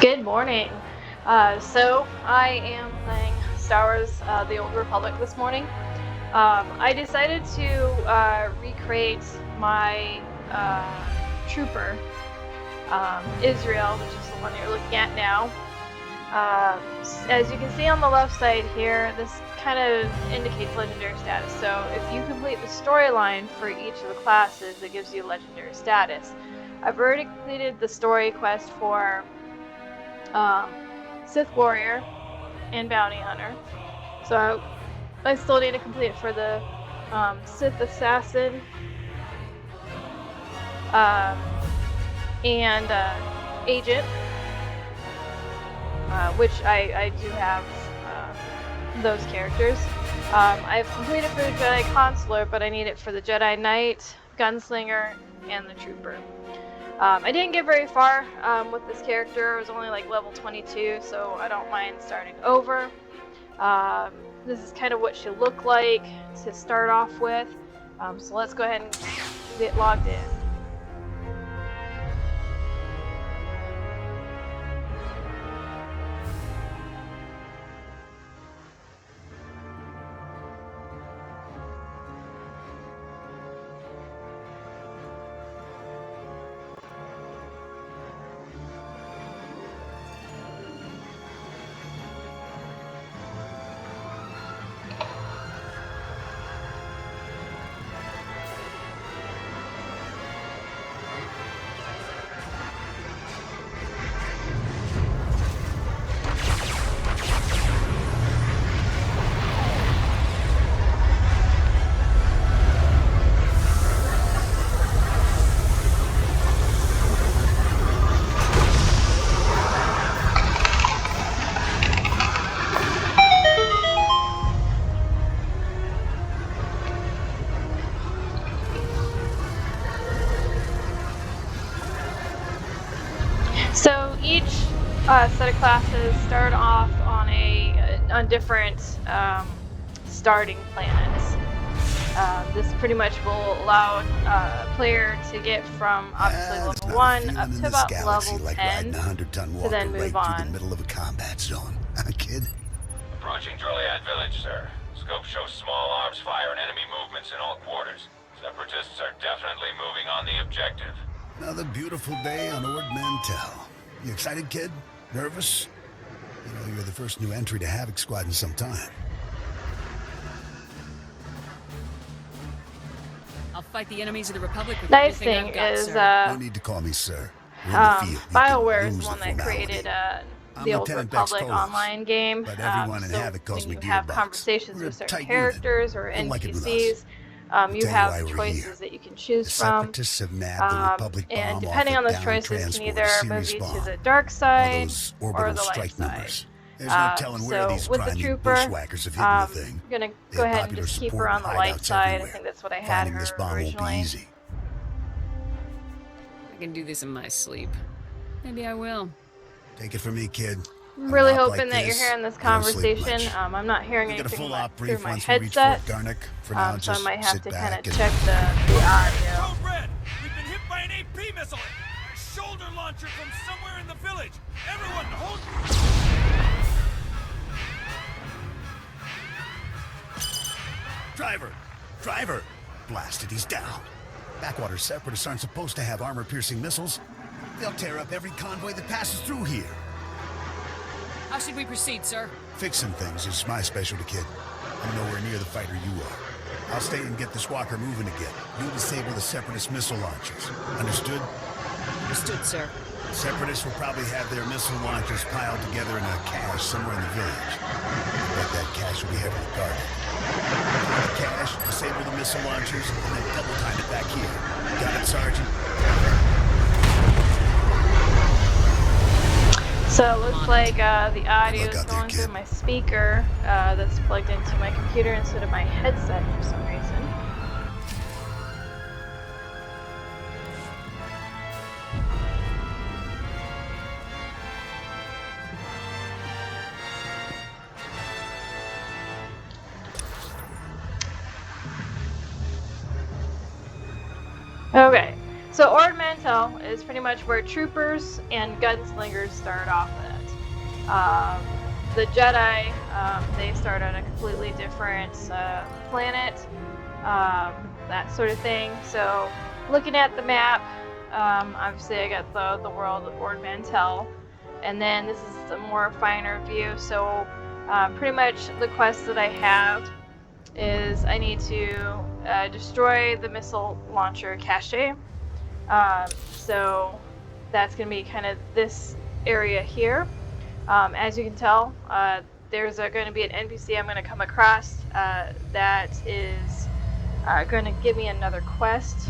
Good morning. So I am playing Star Wars: The Old Republic this morning. I decided to recreate my trooper, Izzriel, which is the one you're looking at now. As you can see on the left side here, this kind of indicates legendary status. So if you complete the storyline for each of the classes, it gives you legendary status. I've already completed the story quest for Sith Warrior and Bounty Hunter. So I still need to complete it for the Sith Assassin and Agent, which I do have those characters. I've completed for the Jedi Consular, but I need it for the Jedi Knight, Gunslinger, and the Trooper. I didn't get very far with this character. I was only like level 22, so I don't mind starting over. This is kind of what she'll look like to start off with. So let's go ahead and get logged in. So each set of classes start off on different starting planets. This pretty much will allow a player to get from obviously level 1 up to about level 10 to then move on. Through the middle of a combat zone. Kid? Approaching Droliad village, sir. Scope shows small arms fire and enemy movements in all quarters. Separatists are definitely moving on the objective. Another beautiful day on Ord Mantell. You excited, kid? Nervous? You know, you're the first new entry to Havoc Squad in some time. I'll fight the enemies of the Republic with Nice everything thing I've got, is, sir. No need to call me sir. We're in the field. You can BioWare is lose the one the that formality. created I'm the Old Lieutenant Bex Republic Tolos, online game. but everyone in So Havoc calls when me you have Gearbox. conversations We're a with certain tight characters or You'll like it with NPCs, us. you tell you why have we're choices here. that you can The choose from. Separatists have nabbed the Republic bomb And off depending a on those downed choices, can transport, either a serious move you to bomb. the dark All side those or orbital the light strike side. numbers. There's no telling where these with the grimy trooper, bushwhackers have hidden the thing. I'm gonna They go have ahead and popular just keep support her on and the light hideouts side. everywhere. I think that's what I had Finding her this bomb originally. won't be easy. I can do this in my sleep. Maybe I will. Take it from me, kid. I'm really On a op hoping like that you're this, hearing this you don't sleep conversation. much. I'm not hearing We'll get a anything full op through brief my once we reach headset, Fort Garnick. For now, so I just might have sit to back kind of and check the audio. Code Red, we've been hit by an AP missile. A shoulder launcher from somewhere in the village. Everyone, hold. Driver! Blasted, he's down. Backwater separatists aren't supposed to have armor-piercing missiles. They'll tear up every convoy that passes through here. How should we proceed, sir? Fixing things is my specialty, kid. I'm nowhere near the fighter you are. I'll stay and get this walker moving again. You disable the separatist missile launchers. Understood? Understood, sir. Separatists will probably have their missile launchers piled together in a cache somewhere in the village. I bet that cache will be heavily guarded. Find the cache, disable the missile launchers, and then double time it back here. Got it, Sergeant? So it looks like the audio luck is out there, going through kid. my speaker that's plugged into my computer instead of my headset for some reason. Okay, So Ord Mantell is pretty much where troopers and gunslingers start off at. The Jedi, they start on a completely different planet, that sort of thing. So looking at the map, obviously I got the world of Ord Mantell, and then this is a more finer view. So pretty much the quest that I have is I need to destroy the missile launcher cache. So that's going to be kind of this area here. As you can tell, there's going to be an NPC I'm going to come across that is going to give me another quest.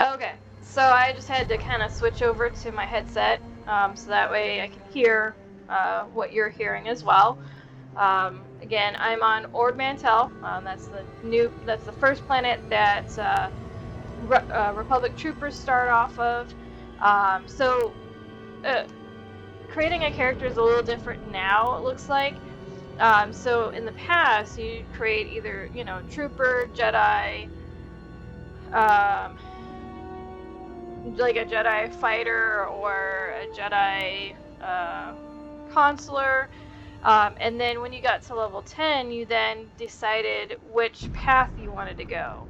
Okay, so I just had to kind of switch over to my headset, so that way I can hear what you're hearing as well. Again, I'm on Ord Mantell. That's the first planet that Republic troopers start off of. So creating a character is a little different now, it looks like. So in the past, you create either, trooper, Jedi, like a Jedi fighter or a Jedi consular. And then when you got to level 10, you then decided which path you wanted to go.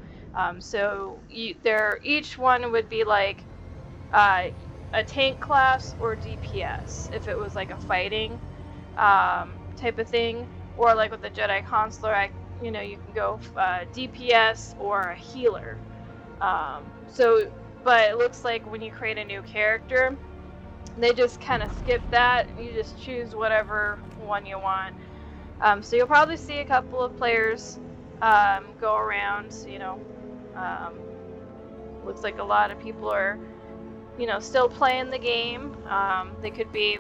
So each one would be like a tank class or DPS if it was like a fighting type of thing, or like with the Jedi consular, you can go DPS or a healer. But it looks like when you create a new character, they just kind of skip that. You just choose whatever one you want. So you'll probably see a couple of players go around. Looks like a lot of people are, still playing the game. They could be,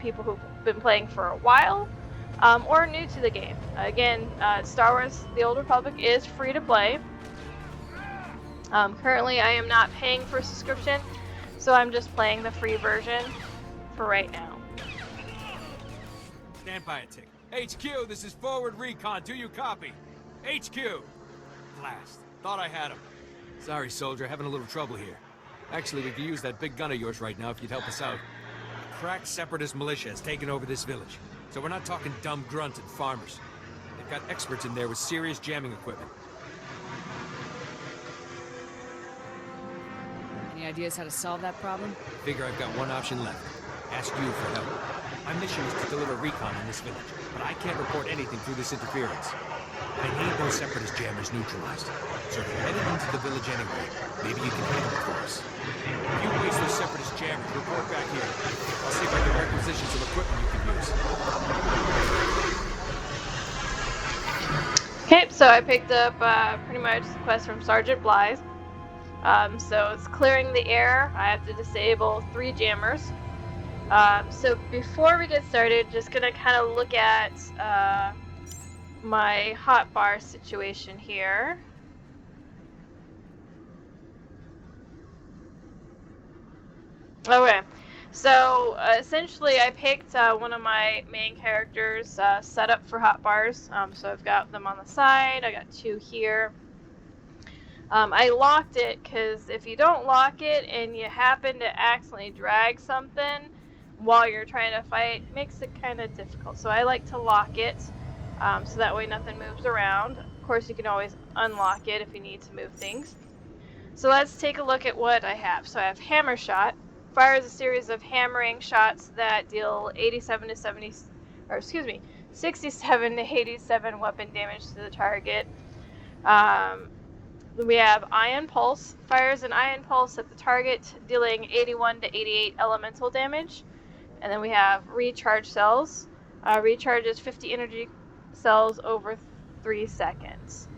people who've been playing for a while, or new to the game. Again, Star Wars: The Old Republic is free to play. Currently, I am not paying for a subscription, so I'm just playing the free version for right now. Stand by a tick. HQ, this is forward recon. Do you copy? HQ! Blast. Thought I had him. Sorry, soldier. Having a little trouble here. Actually, we could use that big gun of yours right now if you'd help us out. A crack separatist militia has taken over this village. So we're not talking dumb grunts and farmers. They've got experts in there with serious jamming equipment. Any ideas how to solve that problem? I figure I've got one option left. Ask you for help. My mission is to deliver recon in this village, but I can't report anything through this interference. I need those separatist jammers neutralized. So if you're headed into the village anyway, maybe you can handle it for us. If you waste those separatist jammers, report back here. I'll see if I can requisition some equipment you can use. Okay, so I picked up pretty much the quest from Sergeant Blythe. So it's clearing the air. I have to disable 3 jammers. So before we get started, just gonna kind of look at my hotbar situation here. Okay, so essentially I picked one of my main characters set up for hotbars. So I've got them on the side. I got 2 here. I locked it because if you don't lock it and you happen to accidentally drag something while you're trying to fight, it makes it kind of difficult. So I like to lock it so that way nothing moves around. Of course, you can always unlock it if you need to move things. So let's take a look at what I have. So I have Hammer Shot. Fires a series of hammering shots that deal 67 to 87 weapon damage to the target. We have Ion Pulse. Fires an Ion Pulse at the target, dealing 81 to 88 elemental damage. And then we have Recharge Cells. Recharges 50 energy cells over 3 seconds.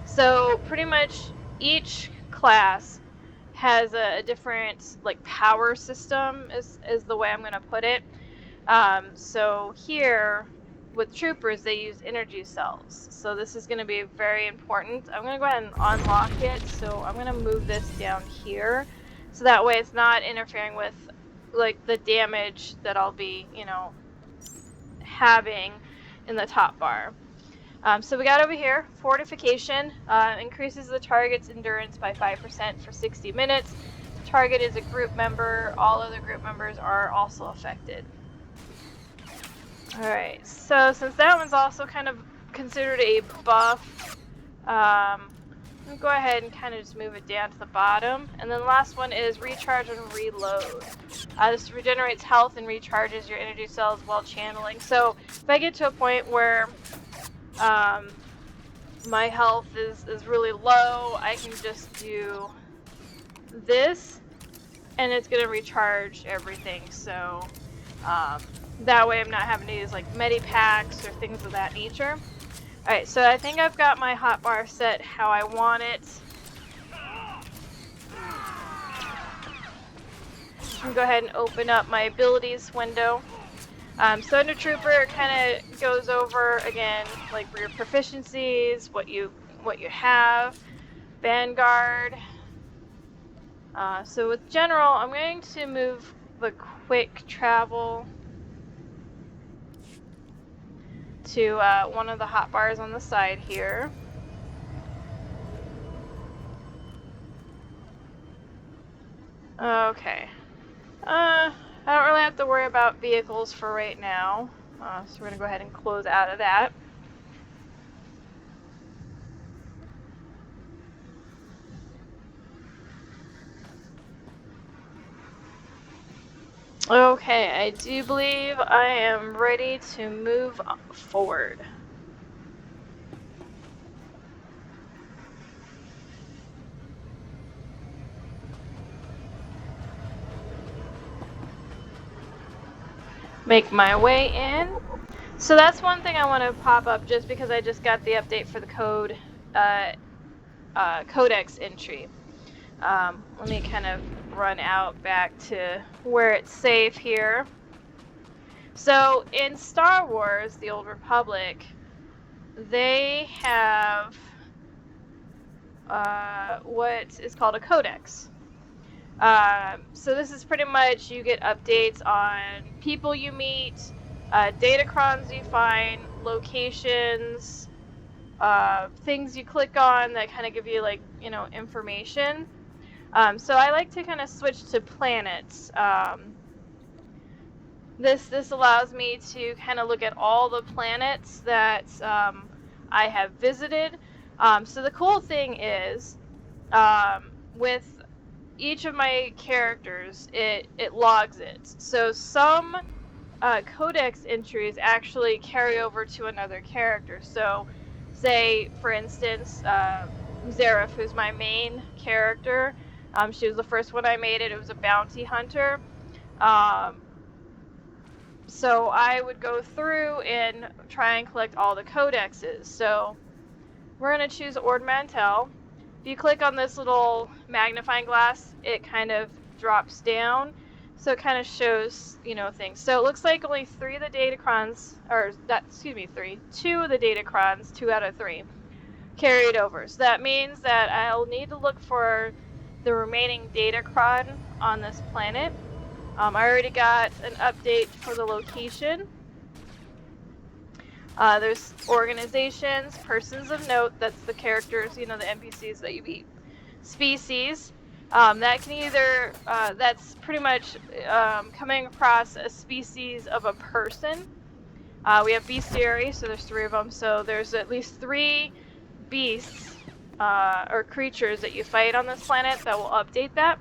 So pretty much each class has a different power system is the way I'm going to put it. So here with troopers, they use energy cells. So this is going to be very important. I'm going to go ahead and unlock it. So I'm going to move this down here. So that way it's not interfering with like the damage that I'll be, having in the top bar. So we got over here, fortification, increases the target's endurance by 5% for 60 minutes. Target is a group member. All other group members are also affected. Alright, so since that one's also kind of considered a buff, I'm going to go ahead and kind of just move it down to the bottom. And then the last one is recharge and reload. This regenerates health and recharges your energy cells while channeling. So if I get to a point where my health is really low, I can just do this and it's going to recharge everything. So that way I'm not having to use like medipacks or things of that nature. Alright, so I think I've got my hotbar set how I want it. I'm going to go ahead and open up my abilities window. So under Trooper kind of goes over again like your proficiencies, what you have. Vanguard. So with General, I'm going to move the quick travel to one of the hotbars on the side here. Okay. I don't really have to worry about vehicles for right now, so we're going to go ahead and close out of that. Okay, I do believe I am ready to move forward. Make my way in. So that's one thing I want to pop up just because I just got the update for the code codex entry. Let me kind of run out back to where it's safe here. So in Star Wars, The Old Republic, they have what is called a codex. So this is pretty much you get updates on people you meet, datacrons you find, locations, things you click on that kind of give you like, information. So I like to kind of switch to planets. This allows me to kind of look at all the planets that I have visited. So the cool thing is, with each of my characters, it logs it. So some codex entries actually carry over to another character. So say, for instance, Zareth, who's my main character, she was the first one I made it. It was a bounty hunter. So I would go through and try and collect all the codexes. So we're going to choose Ord Mantell. If you click on this little magnifying glass, it kind of drops down. So it kind of shows, things. So it looks like only 2 of the datacrons, 2 of the datacrons, 2 out of 3, carried over. So that means that I'll need to look for the remaining datacron on this planet. I already got an update for the location. There's organizations, persons of note, that's the characters, the NPCs that you meet. Species, that can either, that's pretty much coming across a species of a person. We have bestiary, so there's 3 of them, so there's at least 3 beasts or creatures that you fight on this planet that will update that.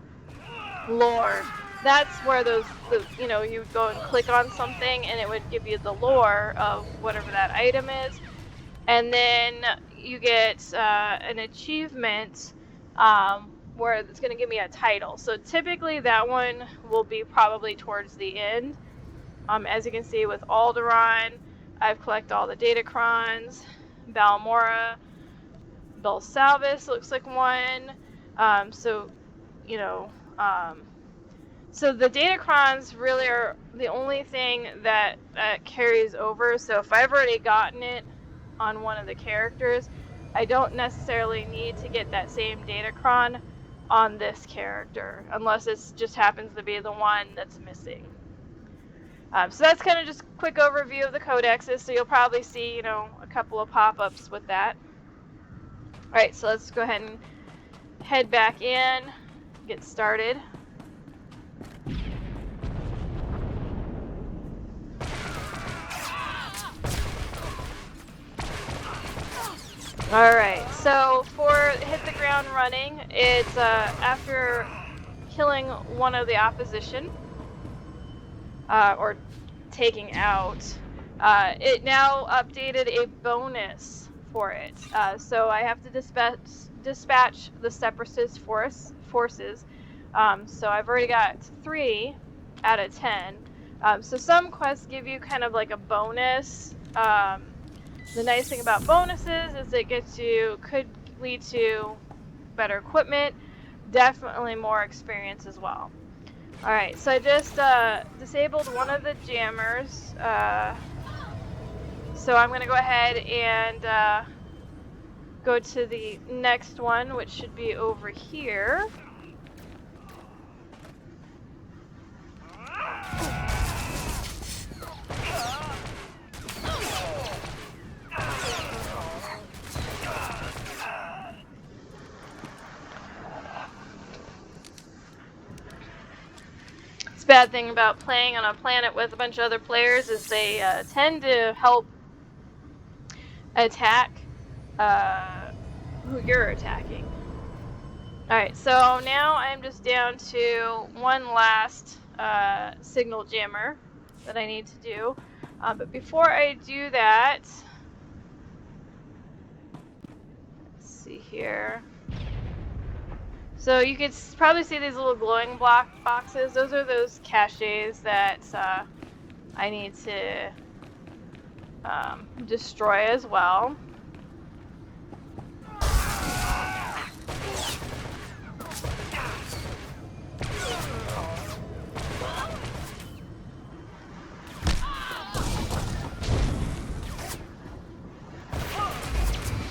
Lore. That's where you would go and click on something and it would give you the lore of whatever that item is. And then you get an achievement where it's going to give me a title. So typically that one will be probably towards the end. As you can see with Alderaan, I've collected all the datacrons. Balmora, Belsalvis looks like one. So the datacrons really are the only thing that carries over. So if I've already gotten it on one of the characters, I don't necessarily need to get that same datacron on this character, unless it just happens to be the one that's missing. So that's kind of just a quick overview of the codexes. So you'll probably see, you know, a couple of pop-ups with that. All right, so let's go ahead and head back in, get started. Alright, so for hit the ground running, it's after killing one of the opposition, or taking out, it now updated a bonus for it. So I have to dispatch the separatist forces. So I've already got 3 out of 10. So some quests give you kind of like a bonus. The nice thing about bonuses is it could lead to better equipment, definitely more experience as well. Alright, so I just disabled one of the jammers. So I'm going to go ahead and go to the next one, which should be over here. Bad thing about playing on a planet with a bunch of other players is they tend to help attack who you're attacking. Alright, so now I'm just down to one last signal jammer that I need to do. But before I do that, let's see here. So you could probably see these little glowing block boxes. Those are those caches that I need to destroy as well.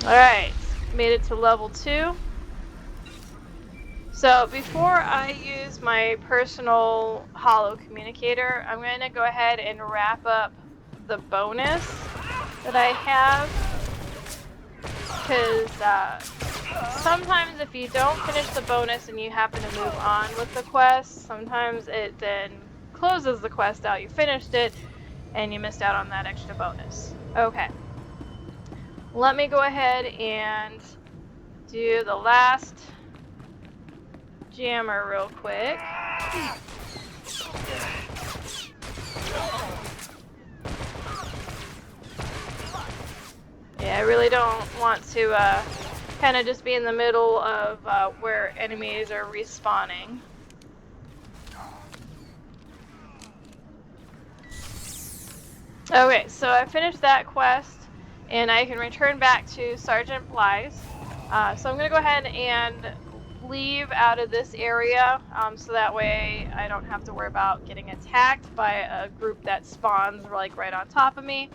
Alright, made it to level 2. So before I use my personal holo communicator, I'm going to go ahead and wrap up the bonus that I have. Because sometimes if you don't finish the bonus and you happen to move on with the quest, sometimes it then closes the quest out. You finished it and you missed out on that extra bonus. Okay. Let me go ahead and do the last jammer real quick. Yeah, I really don't want to kind of just be in the middle of where enemies are respawning. Okay, so I finished that quest and I can return back to Sergeant Blythe. So I'm going to go ahead and leave out of this area so that way I don't have to worry about getting attacked by a group that spawns like right on top of me.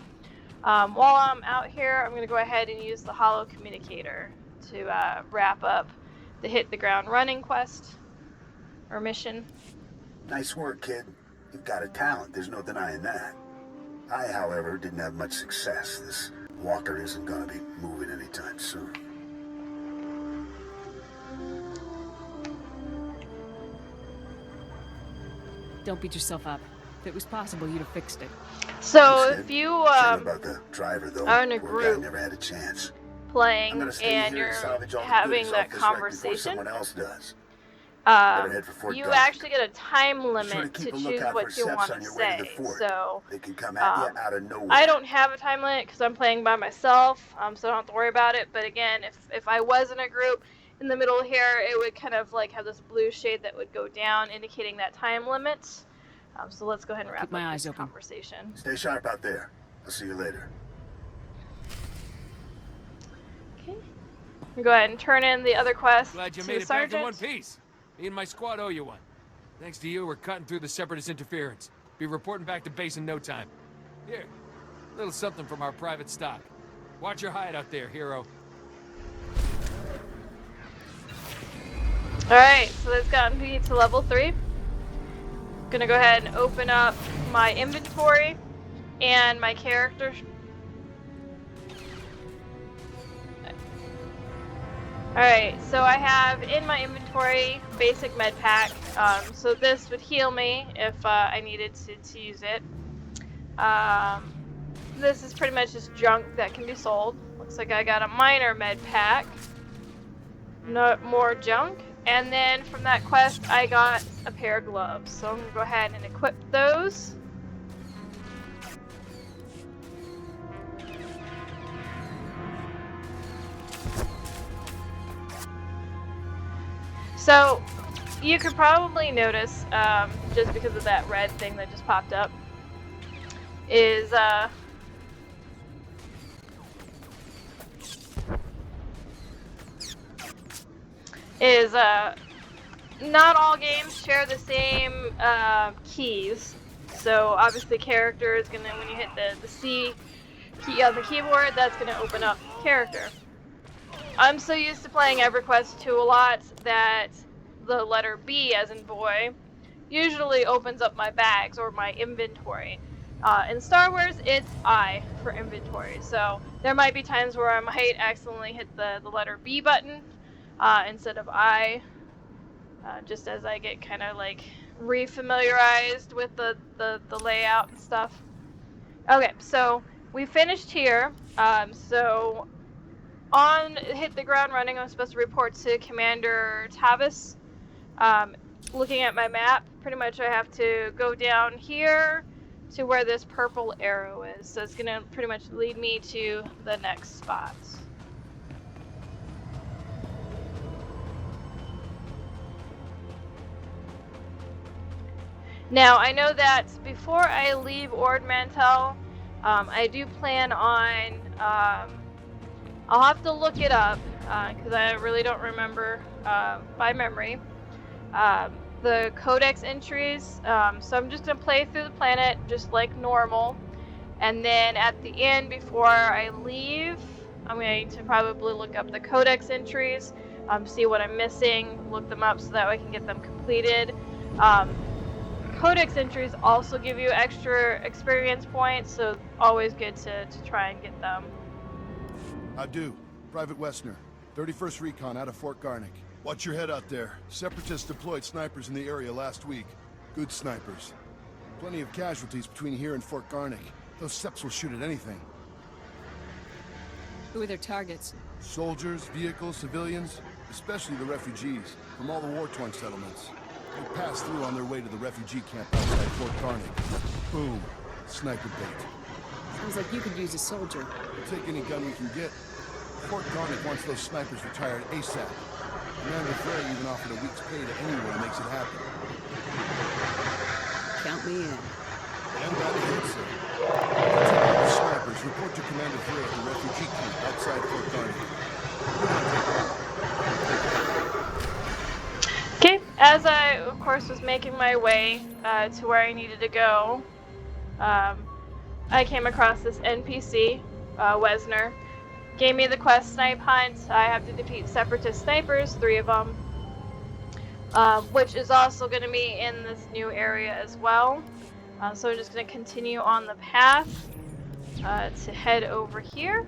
While I'm out here, I'm going to go ahead and use the holo communicator to wrap up the hit the ground running quest or mission. Nice work, kid. You've got a talent, there's no denying that. I, however, didn't have much success. This walker isn't going to be moving anytime soon. Don't beat yourself up. If it was possible, you'd have fixed it. So if you about the driver, though, are in a poor guy group never had a chance. playing I'm gonna stay and here you're to salvage all the having goodies that off this wreck before conversation, someone else does. Head for Fort you Dodge. actually get a time Be sure limit keep to a choose lookout what for you Seps want on to your way to the say. fort. So They can come at you out of nowhere. I don't have a time limit because I'm playing by myself, so I don't have to worry about it. But again, if I was in a group in the middle here, it would kind of like have this blue shade that would go down, indicating that time limit. So let's go ahead and wrap my up eyes this open. conversation. Stay sharp out there. I'll see you later. Okay. Go ahead and turn in the other quest Glad you to made the it back in sergeant. one piece. Me and my squad owe you one. Thanks to you, we're cutting through the Separatist interference. Be reporting back to base in no time. Here, a little something from our private stock. Watch your hide out there, hero. Alright, so that's gotten me to level 3. Gonna go ahead and open up my inventory and my character. Alright, so I have in my inventory basic med pack. So this would heal me if I needed to use it. This is pretty much just junk that can be sold. Looks like I got a minor med pack. No more junk. And then from that quest, I got a pair of gloves. So I'm gonna go ahead and equip those. So you could probably notice, just because of that red thing that just popped up, is not all games share the same keys. So obviously character is gonna, when you hit the C key on the keyboard, that's gonna open up character. I'm so used to playing EverQuest 2 a lot that the letter B, as in boy, usually opens up my bags or my inventory. In Star Wars, it's I for inventory. So there might be times where I might accidentally hit the letter B button instead of I, just as I get kind of like refamiliarized with the layout and stuff. Okay, so we finished here. So on hit the ground running, I'm supposed to report to Commander Tavis. Looking at my map, pretty much I have to go down here to where this purple arrow is. So it's gonna pretty much lead me to the next spot. Now, I know that before I leave Ord Mantell, I do plan on, I'll have to look it up, because I really don't remember by memory, the codex entries. So I'm just going to play through the planet just like normal. And then at the end, before I leave, I'm going to probably look up the codex entries, see what I'm missing, look them up so that I can get them completed. Codex entries also give you extra experience points, so always good to try and get them. I do. Private Westner, 31st Recon out of Fort Garnick. Watch your head out there. Separatists deployed snipers in the area last week. Good snipers. Plenty of casualties between here and Fort Garnick. Those Seps will shoot at anything. Who are their targets? Soldiers, vehicles, civilians, especially the refugees from all the war-torn settlements. They pass through on their way to the refugee camp outside Fort Garnick. Boom. Sniper bait. Sounds like you could use a soldier. We'll take any gun we can get. Fort Garnick wants those snipers retired ASAP. Commander Frey even offered a week's pay to anyone who makes it happen. Count me in. And that is it, sir. Take out the snipers. Report to Commander Frey at the refugee camp outside Fort Garnick. Okay, as I, of course, was making my way to where I needed to go, I came across this NPC, Wesner. Gave me the quest Snipe Hunt. I have to defeat Separatist snipers, 3 of them, which is also going to be in this new area as well. So I'm just going to continue on the path to head over here.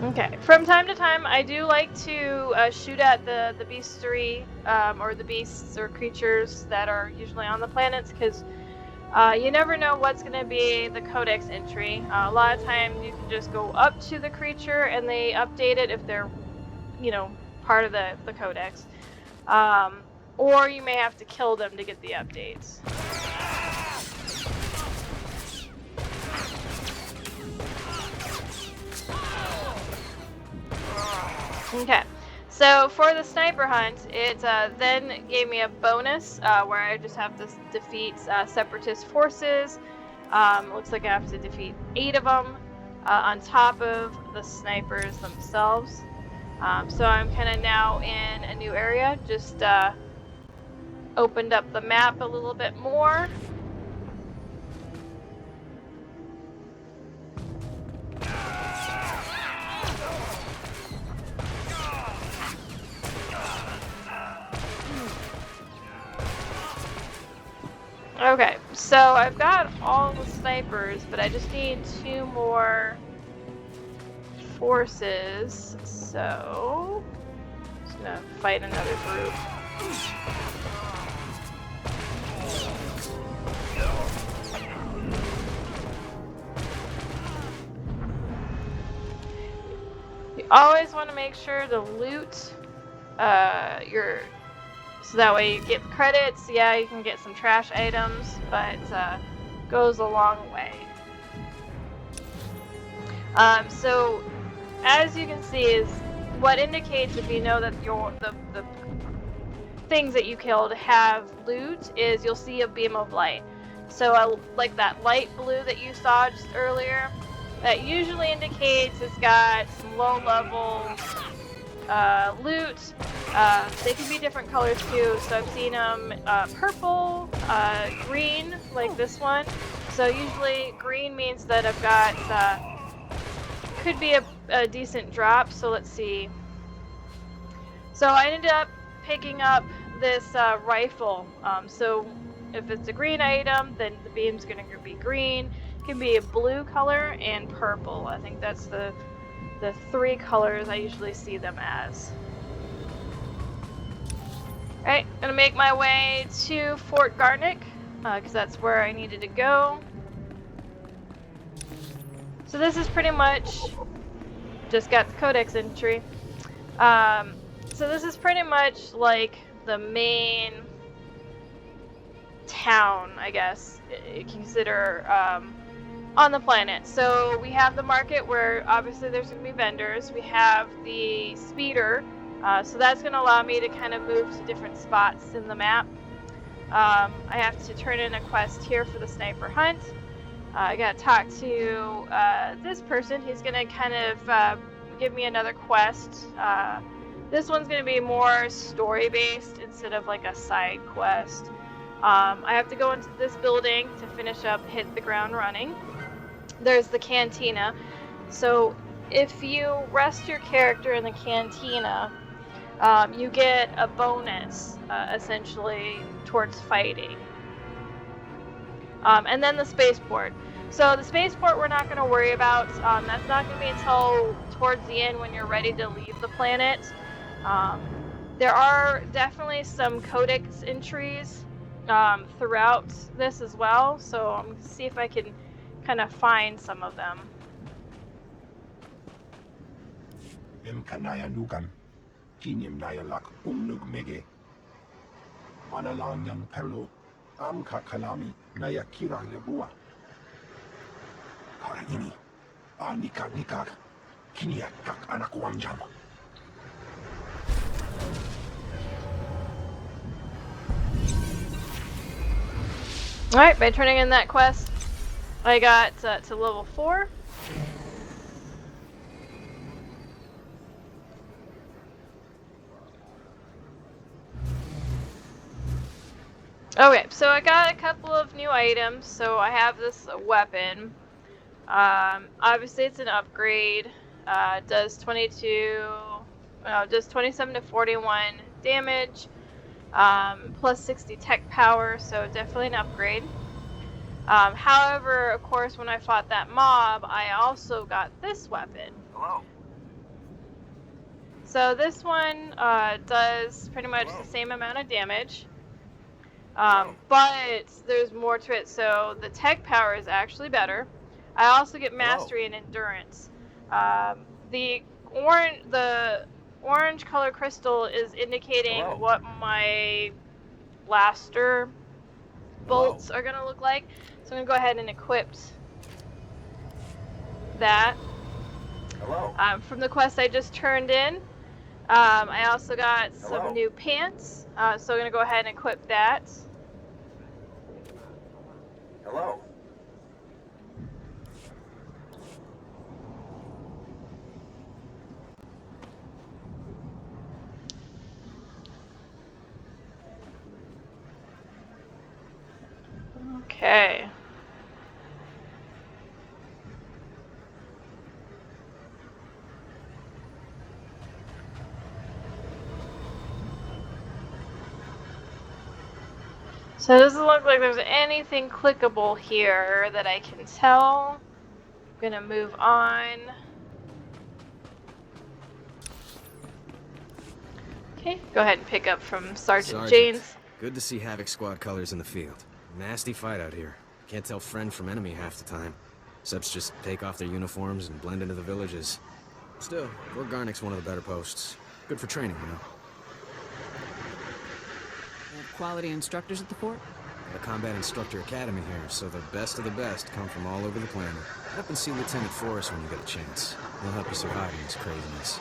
Okay, from time to time I do like to shoot at the beastery, or the beasts or creatures that are usually on the planets, because you never know what's going to be the codex entry. A lot of times you can just go up to the creature and they update it if they're, you know, part of the codex. Or you may have to kill them to get the updates. Okay, so for the sniper hunt, it then gave me a bonus where I just have to defeat separatist forces Looks like I have to defeat 8 of them on top of the snipers themselves. So I'm kind of now in a new area, just opened up the map a little bit more. Okay, so I've got all the snipers, but I just need 2 more forces, so I'm just gonna fight another group. You always want to make sure to loot so that way you get credits. Yeah, you can get some trash items, but goes a long way. So as you can see, is what indicates if you know that the things that you killed have loot is you'll see a beam of light. So like that light blue that you saw just earlier, that usually indicates it's got some low level loot. They can be different colors too, so I've seen them purple, green, like this one. So usually green means that I've got could be a decent drop. So let's see. So I ended up picking up this rifle. So if it's a green item, then the beam's gonna be green. It can be a blue color and purple. I think that's the 3 colors I usually see them as. Alright, gonna make my way to Fort Garnick, because that's where I needed to go. So this is pretty much, just got the codex entry. So this is pretty much like the main town, I guess, you consider, on the planet. So we have the market where obviously there's going to be vendors. We have the speeder, so that's going to allow me to kind of move to different spots in the map. I have to turn in a quest here for the sniper hunt. I got to talk to this person. He's going to kind of give me another quest. This one's going to be more story based instead of like a side quest. I have to go into this building to finish up Hit the Ground Running. There's the cantina. So if you rest your character in the cantina, you get a bonus essentially towards fighting. And then the spaceport. So the spaceport we're not going to worry about. That's not going to be until towards the end when you're ready to leave the planet. There are definitely some codex entries throughout this as well, so I'm going to see if I can kind of find some of them. Alright, by turning in that quest, I got to level 4. Okay, so I got a couple of new items. So I have this weapon. Obviously it's an upgrade. Does 27 to 41 damage. Plus 60 tech power, so definitely an upgrade. However, of course, when I fought that mob, I also got this weapon. Hello. So this one does pretty much the same amount of damage, but there's more to it. So the tech power is actually better. I also get mastery and endurance. The orange color crystal is indicating what my blaster bolts are going to look like. So I'm going to go ahead and equip that. From the quest I just turned in, I also got some new pants. So I'm going to go ahead and equip that. Okay. So it doesn't look like there's anything clickable here that I can tell. I'm gonna move on. Okay, go ahead and pick up from Sergeant Janes. Good to see Havoc Squad colors in the field. Nasty fight out here. Can't tell friend from enemy half the time. Subs just take off their uniforms and blend into the villages. Still, Fort Garnick's one of the better posts. Good for training, you know. Quality instructors at the fort? The Combat Instructor Academy here, so the best of the best come from all over the planet. Get up and see Lieutenant Forrest when you get a chance. He'll help you survive in this craziness.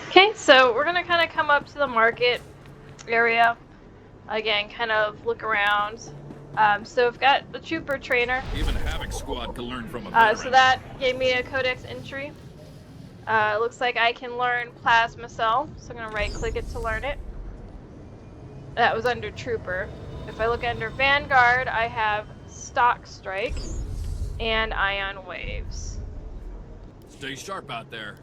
Okay, so we're gonna kind of come up to the market area. Again, kind of look around. So we've got the trooper trainer. Even Havoc Squad can learn from a veteran. So that gave me a codex entry. It looks like I can learn plasma cell, so I'm gonna right click it to learn it. That was under trooper. If I look under Vanguard, I have stock strike and ion waves. Stay sharp out there.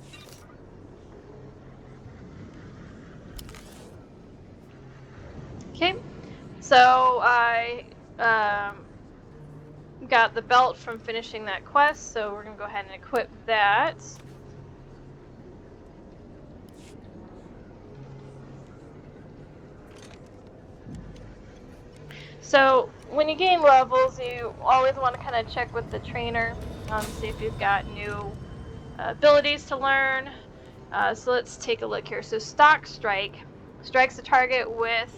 Okay, so I got the belt from finishing that quest, so we're gonna go ahead and equip that. So when you gain levels, you always want to kind of check with the trainer, see if you've got new abilities to learn. So let's take a look here. So stock strike strikes the target with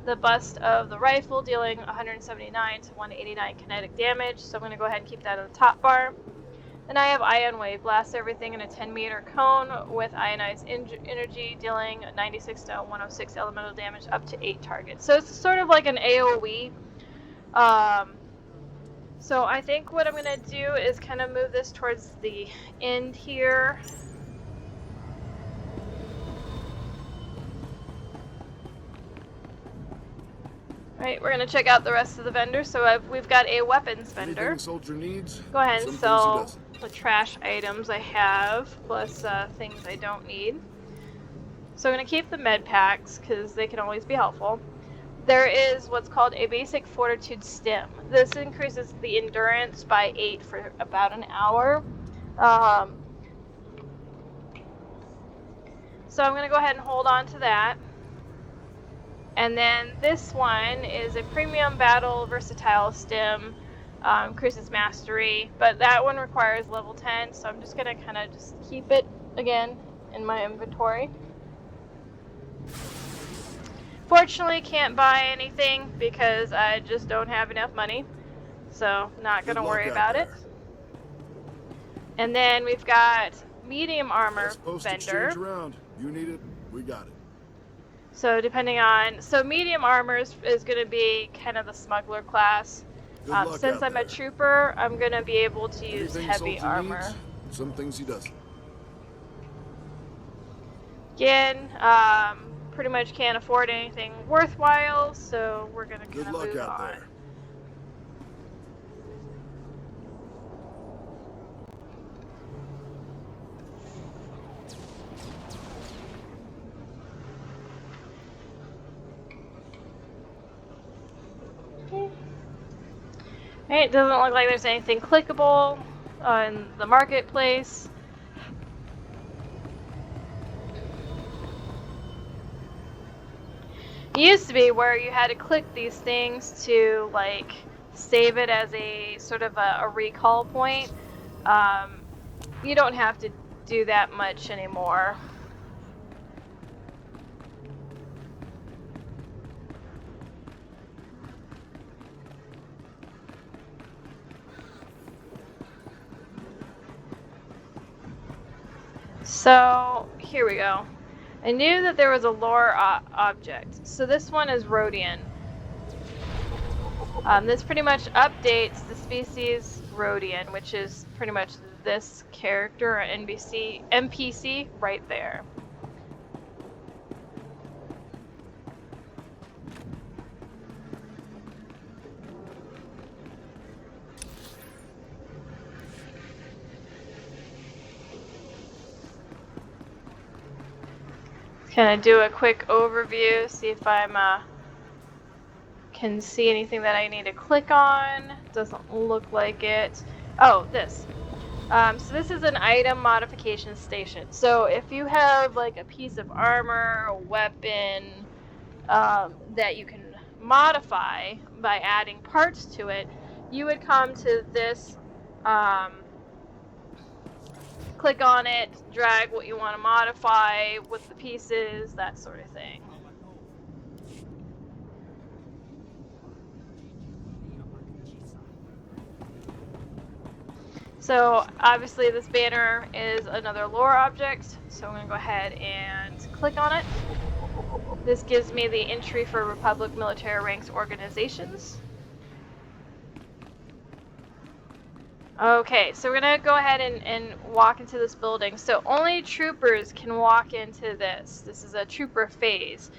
the bust of the rifle, dealing 179 to 189 kinetic damage. So I'm going to go ahead and keep that on the top bar. Then I have Ion Wave, blasts everything in a 10-meter cone with ionized energy, dealing 96 to 106 elemental damage up to 8 targets. So it's sort of like an AoE. So I think what I'm going to do is kind of move this towards the end here. Right, we're going to check out the rest of the vendors. So we've got a weapons vendor. Anything soldier needs, Go ahead and some sell things he the trash items I have, plus things I don't need. So I'm going to keep the med packs, because they can always be helpful. There is what's called a basic fortitude stim. This increases the endurance by 8 for about an hour. So I'm going to go ahead and hold on to that. And then this one is a premium battle versatile stim, increases mastery, but that one requires level 10, so I'm just gonna kind of just keep it again in my inventory. Fortunately, can't buy anything because I just don't have enough money, so not gonna worry about it. And then we've got medium armor vendor. Exchange around. You need it, we got it. So depending on, so medium armor is going to be kind of the smuggler class. Since I'm a trooper, I'm going to be able to use heavy armor. Needs, some things he doesn't. Again, pretty much can't afford anything worthwhile, so we're going to kind of move on. There. It doesn't look like there's anything clickable in the marketplace. It used to be where you had to click these things to like save it as a sort of a recall point. You don't have to do that much anymore. So here we go. I knew that there was a lore object. So this one is Rhodian. This pretty much updates the species Rhodian, which is pretty much this character or NPC right there. Kind of do a quick overview, see if I'm can see anything that I need to click on. Doesn't look like it. Oh, this. So this is an item modification station. So if you have like a piece of armor, a weapon that you can modify by adding parts to it, you would come to this, click on it, drag what you want to modify with the pieces, that sort of thing. So obviously this banner is another lore object, so I'm going to go ahead and click on it. This gives me the entry for Republic military ranks organizations. Okay, so we're going to go ahead and walk into this building. So only troopers can walk into this. This is a trooper phase.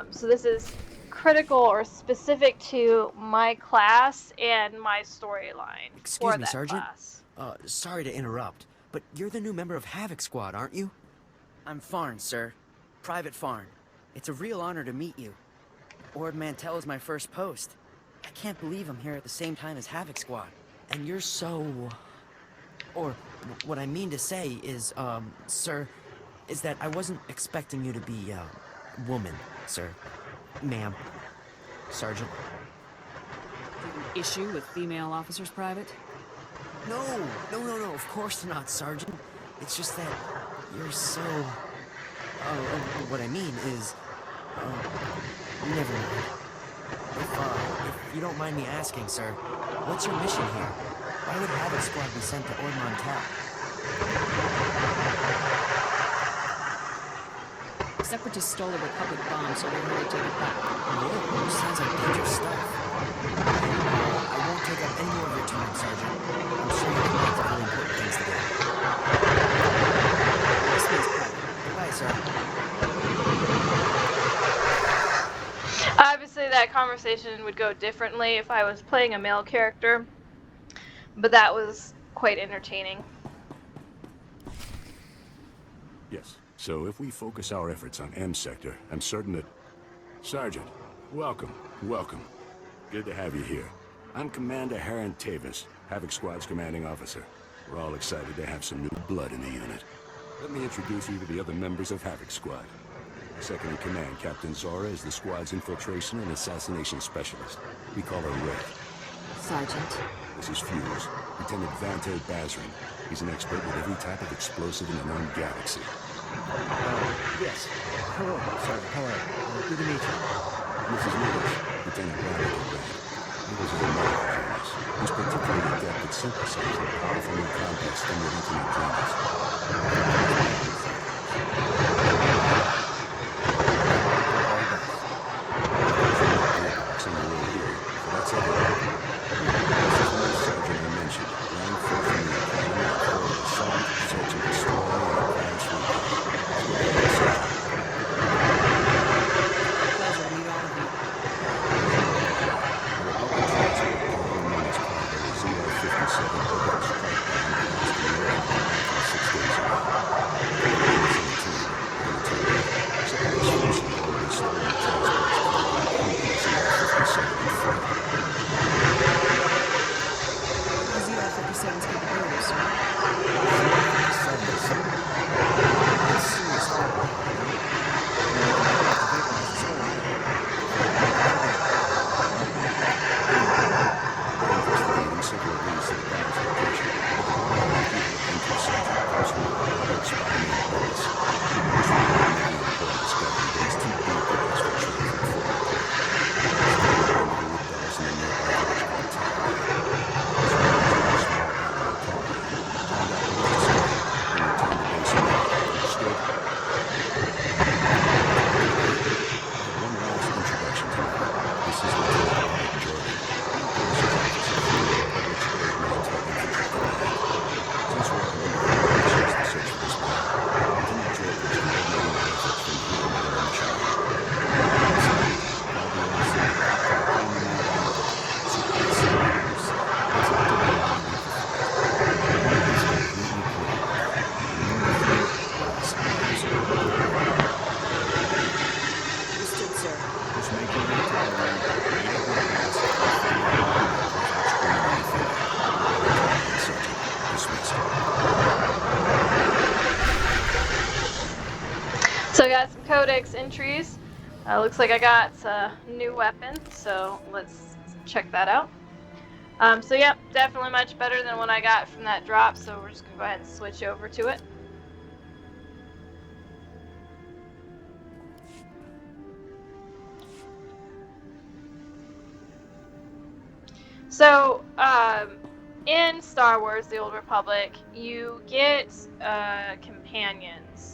So this is critical or specific to my class and my storyline. Excuse for me, that Sergeant. class. Sorry to interrupt, but you're the new member of Havoc Squad, aren't you? I'm Farn, sir. Private Farn. It's a real honor to meet you. Ord Mantell is my first post. I can't believe I'm here at the same time as Havoc Squad. And you're so... Or, what I mean to say is, sir, is that I wasn't expecting you to be, woman, sir. Ma'am. Sergeant. Do you have an issue with female officers, Private? No, of course not, Sergeant. It's just that you're so... what I mean is... never mind. If you don't mind me asking, sir, what's your mission here? Why would Havoc Squad be sent to Ord Mantell? Separatists stole a Republic bomb, so we're here to take it back. Whoa, sounds like dangerous stuff. I won't take up any more of your time, Sergeant. I'm sure you can make really important things to do. This means Private. Goodbye, sir. Obviously that conversation would go differently if I was playing a male character, but that was quite entertaining. Yes. So if we focus our efforts on M Sector, I'm certain that... Sergeant, welcome. Good to have you here. I'm Commander Harren Tavis, Havoc Squad's commanding officer. We're all excited to have some new blood in the unit. Let me introduce you to the other members of Havoc Squad. Second in command, Captain Zora, is the squad's infiltration and assassination specialist. We call her Red. Sergeant. This is Fuse, Lieutenant Vante Bazrin. He's an expert with every type of explosive in the known galaxy. Yes. Hello, Sergeant. Hello. Good to meet you. This is Nicholas, Lieutenant Red. Nicholas is a medical genius. He's particularly adept at synthesizing powerful new compounds stimulating to neutrinos. So I got some codex entries. Looks like I got a new weapon, so let's check that out. So yep, definitely much better than what I got from that drop, so we're just gonna go ahead and switch over to it. So, in Star Wars: The Old Republic, you get companions.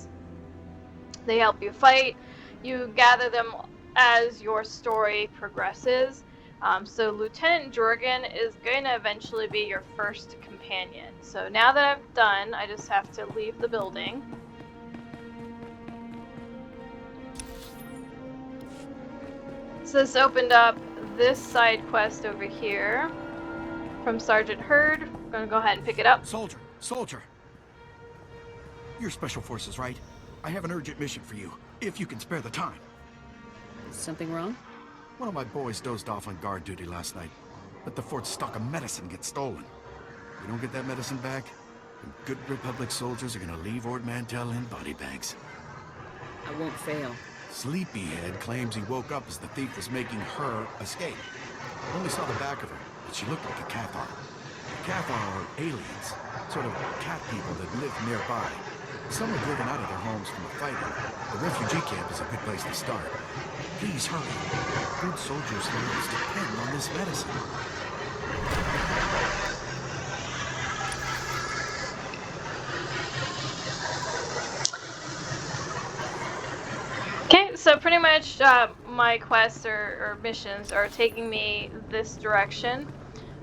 They help you fight. You gather them as your story progresses. So Lieutenant Jorgen is going to eventually be your first companion. So now that I've done, I just have to leave the building. So this opened up this side quest over here from Sergeant Hurd. I'm going to go ahead and pick it up. Soldier! You're Special Forces, right? I have an urgent mission for you, if you can spare the time. Is something wrong? One of my boys dozed off on guard duty last night, but the fort's stock of medicine gets stolen. We don't get that medicine back, and good Republic soldiers are gonna leave Ord Mantell in body bags. I won't fail. Sleepyhead claims he woke up as the thief was making her escape. Only saw the back of her, but she looked like a Cathar. Cathar are aliens, sort of cat people that live nearby. Some were driven out of their homes from the fighting. The refugee camp is a good place to start. Please hurry. Good soldiers' lives depend on this medicine. Okay, so pretty much my quests or missions are taking me this direction.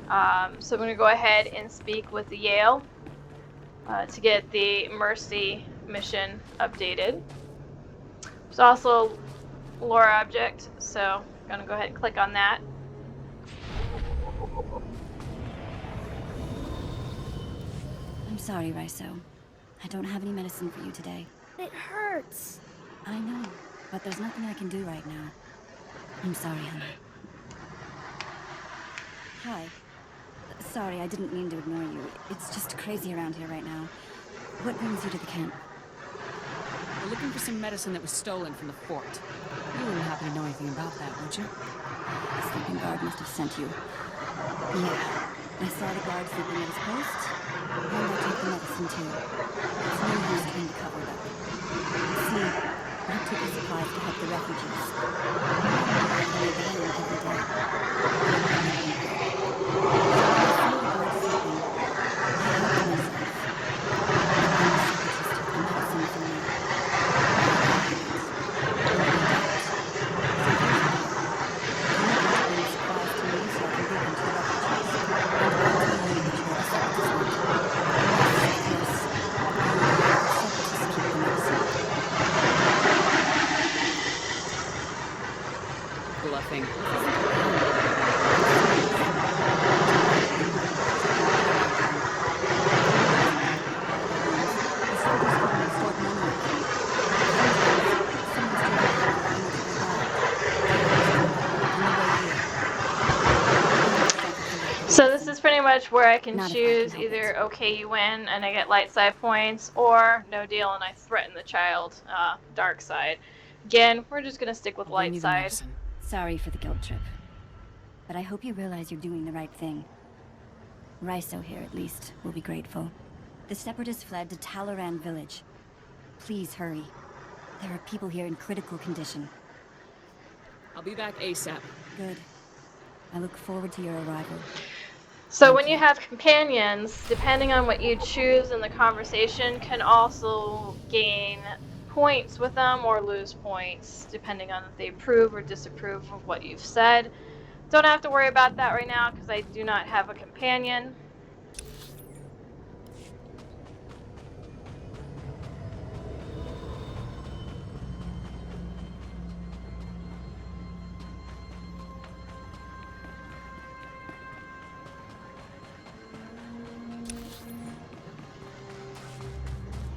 So I'm going to go ahead and speak with the Yale to get the Mercy mission updated. There's also a lore object, so I'm going to go ahead and click on that. I'm sorry, Raiso. I don't have any medicine for you today. It hurts. I know, but there's nothing I can do right now. I'm sorry, honey. Hi. Sorry, I didn't mean to ignore you. It's just crazy around here right now. What brings you to the camp? We're looking for some medicine that was stolen from the fort. You wouldn't happen to know anything about that, would you? The sleeping guard must have sent you. Yeah. I saw the guard sleeping at his post, and I took the medicine too. It's no use trying to cover it up. See, I took the supplies to help the refugees. Bluffing. So this is pretty much where I can Not if I choose can help either okay you win and I get light side points, or no deal and I threaten the child, dark side. Again, we're just gonna stick with I'll bring light you the side. medicine. Sorry for the guilt trip. But I hope you realize you're doing the right thing. Raiso here, at least, will be grateful. The Separatists fled to Talaran village. Please hurry. There are people here in critical condition. I'll be back ASAP. Good. I look forward to your arrival. So when you have companions, depending on what you choose in the conversation, can also gain points with them or lose points, depending on if they approve or disapprove of what you've said. Don't have to worry about that right now because I do not have a companion.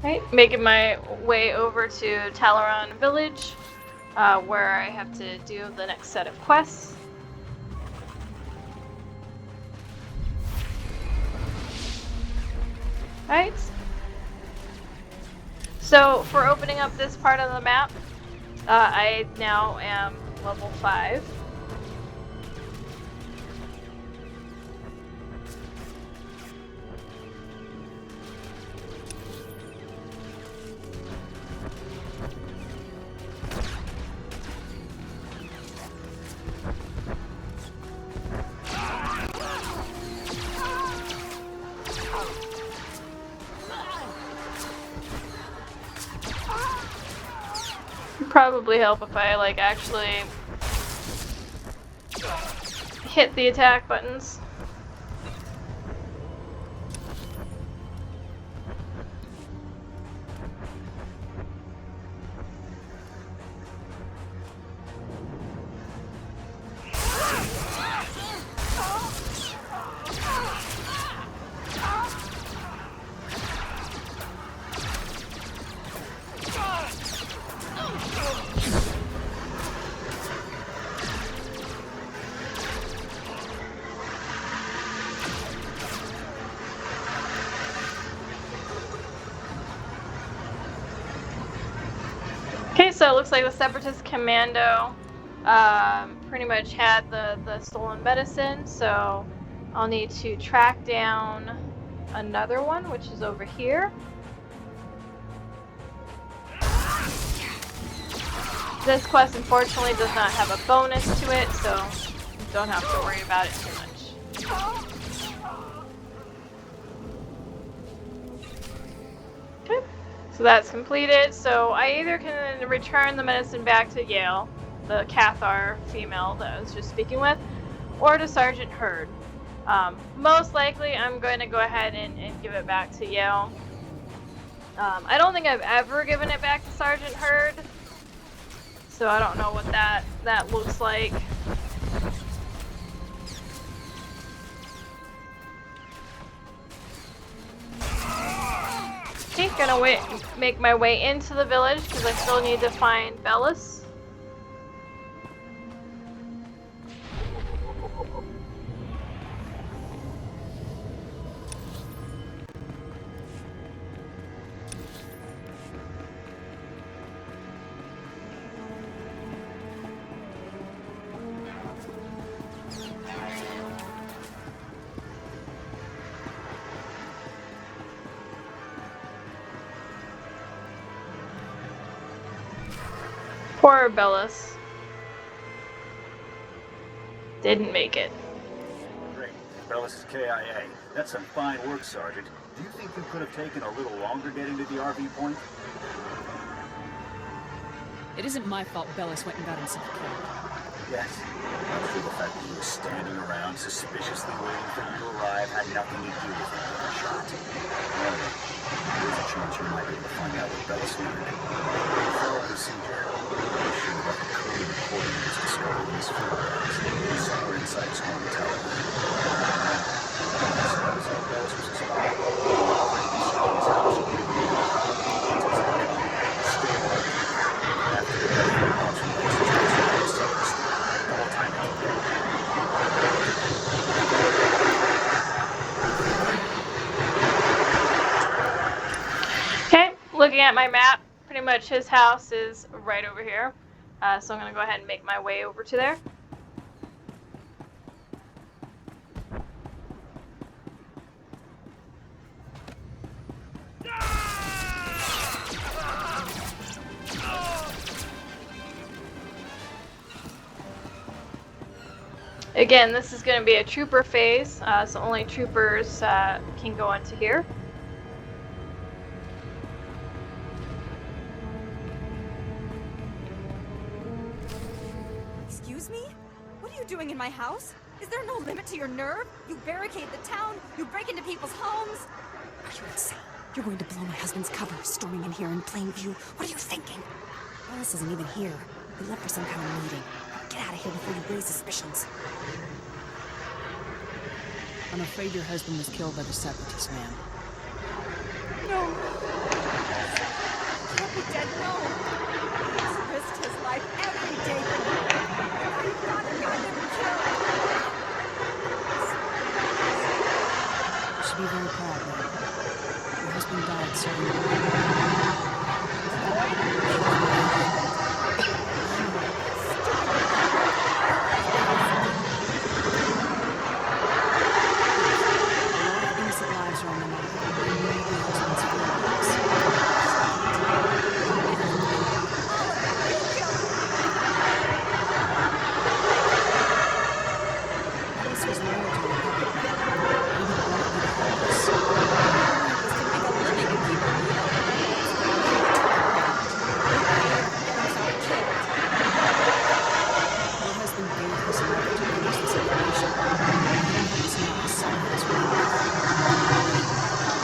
Right, making my way over to Talaran village, where I have to do the next set of quests. Right. So for opening up this part of the map, I now am level 5. Probably help if I like actually hit the attack buttons. Okay, so it looks like the Separatist Commando pretty much had the stolen medicine, so I'll need to track down another one, which is over here. This quest unfortunately does not have a bonus to it, so don't have to worry about it too much. Okay, so that's completed. So I either can return the medicine back to Yale, the Cathar female that I was just speaking with, or to Sergeant Hurd. Most likely I'm going to go ahead and give it back to Yale. I don't think I've ever given it back to Sergeant Hurd, so I don't know what that looks like. Okay, gonna make my way into the village because I still need to find Bellis. Poor Bellis. Didn't make it. Great. Bellis is KIA. That's some fine work, Sergeant. Do you think you could have taken a little longer getting to the RV point? It isn't my fault Bellis went and got himself killed. Yes. I'm sure the fact that he was standing around suspiciously waiting for you to arrive had nothing to do with it being shot. However, there is a chance you might be able to find out what Bellis learned. Follow procedure. I'm sure that the code recording was discovered in his field labs, somewhere inside his home tower. Suppose how Bellis was a spy. Already searching his house and bringing in the stay alert. After the death of the monster, Okay, looking at my map, pretty much his house is right over here. So I'm going to go ahead and make my way over to there. Again, this is going to be a trooper phase, so only troopers can go into here. Excuse me? What are you doing in my house? Is there no limit to your nerve? You barricade the town, you break into people's homes. Are you insane? You're going to blow my husband's cover, storming in here in plain view. What are you thinking? Bellis isn't even here. We left for some kind of meeting. Get out of here before you raise suspicions. I'm afraid your husband was killed by the Separatist man. No. He can't be dead, no. He's risked his life every day for me. I've got him killed. You should be very proud, man. Your husband died serving the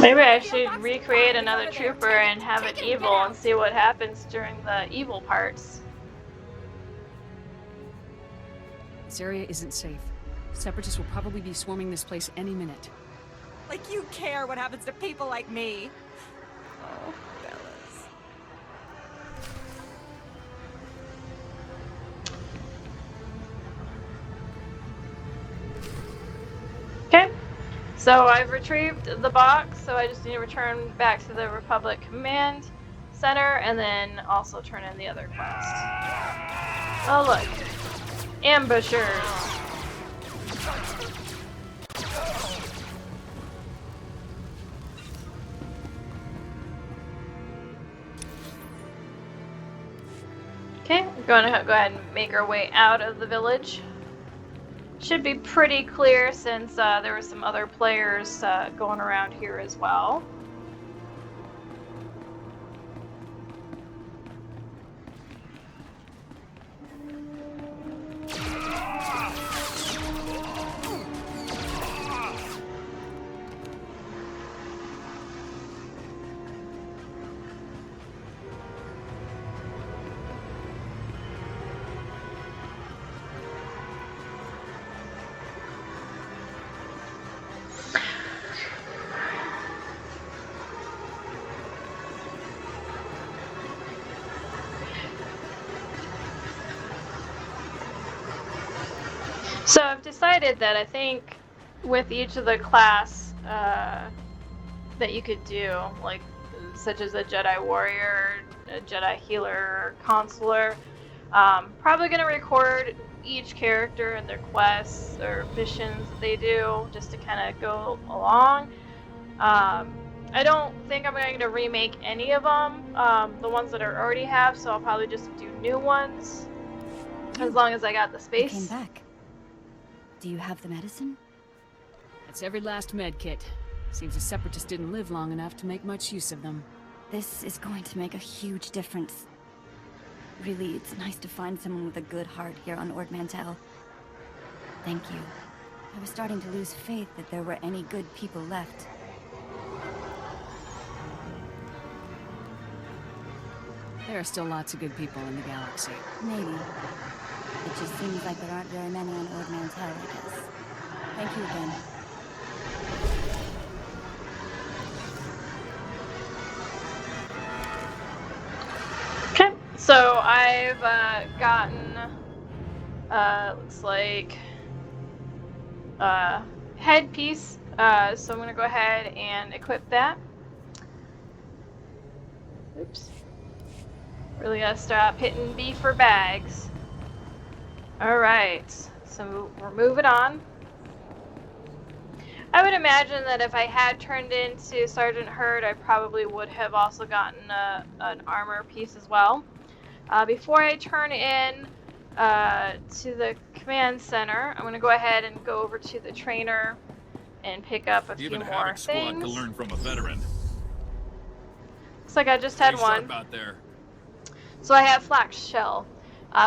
Maybe I should recreate another trooper and have it evil and see what happens during the evil parts. This area isn't safe. Separatists will probably be swarming this place any minute. Like you care what happens to people like me. Oh, Bellas. Okay, so I've retrieved the box, so I just need to return back to the Republic Command Center and then also turn in the other quest. Oh look, ambushers. Okay, we're going to go ahead and make our way out of the village. Should be pretty clear since there were some other players going around here as well. So I've decided that I think with each of the class that you could do, like such as a Jedi Warrior, a Jedi Healer, Consular, probably going to record each character and their quests or missions that they do just to kind of go along. I don't think I'm going to remake any of them, the ones that I already have, so I'll probably just do new ones as long as I got the space. You came back. Do you have the medicine? That's every last med kit. Seems the Separatists didn't live long enough to make much use of them. This is going to make a huge difference. Really, it's nice to find someone with a good heart here on Ord Mantell. Thank you. I was starting to lose faith that there were any good people left. There are still lots of good people in the galaxy. Maybe. It just seems like there aren't very many on Ord Mantell, I guess. Thank you again. Okay, so I've gotten, looks like, headpiece, so I'm going to go ahead and equip that. Oops. Really gotta stop hitting B for bags. Alright, so we're moving on. I would imagine that if I had turned into Sergeant Hurd, I probably would have also gotten an armor piece as well. Before I turn in to the command center, I'm going to go ahead and go over to the trainer and pick up a few more Havoc things. Squad can learn from a veteran. Looks like I just had one. Out there. So I have Flak Shell.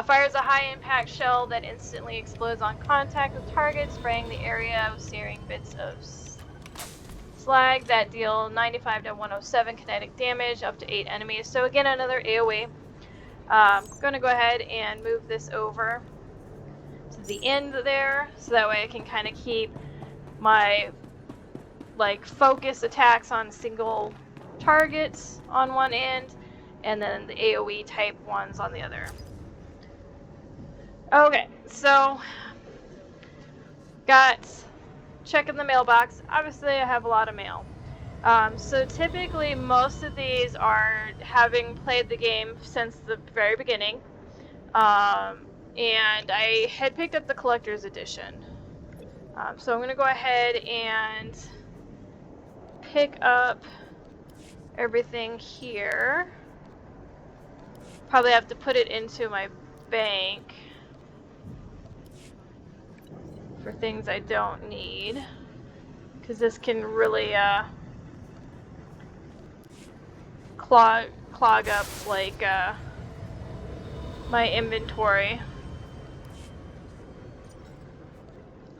Fires a high-impact shell that instantly explodes on contact with targets, spraying the area with searing bits of slag that deal 95 to 107 kinetic damage up to 8 enemies. So again, another AoE. I'm going to go ahead and move this over to the end there, so that way I can kind of keep my focus attacks on single targets on one end, and then the AoE type ones on the other. Okay, so got checking the mailbox. Obviously I have a lot of mail. So typically most of these are having played the game since the very beginning. And I had picked up the collector's edition. So I'm going to go ahead and pick up everything here. Probably have to put it into my bank for things I don't need, because this can really clog up my inventory.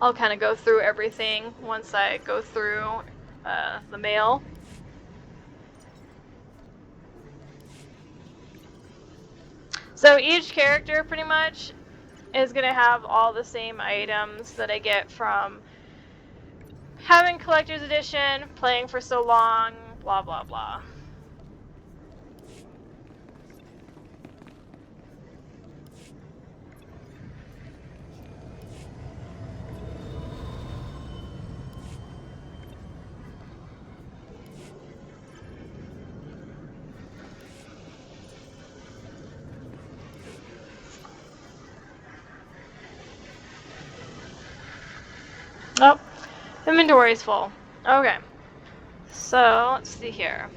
I'll kind of go through everything once I go through the mail. So each character pretty much is going to have all the same items that I get from having collector's edition, playing for so long, blah blah blah. Oh, inventory's full. Okay. So, let's see here.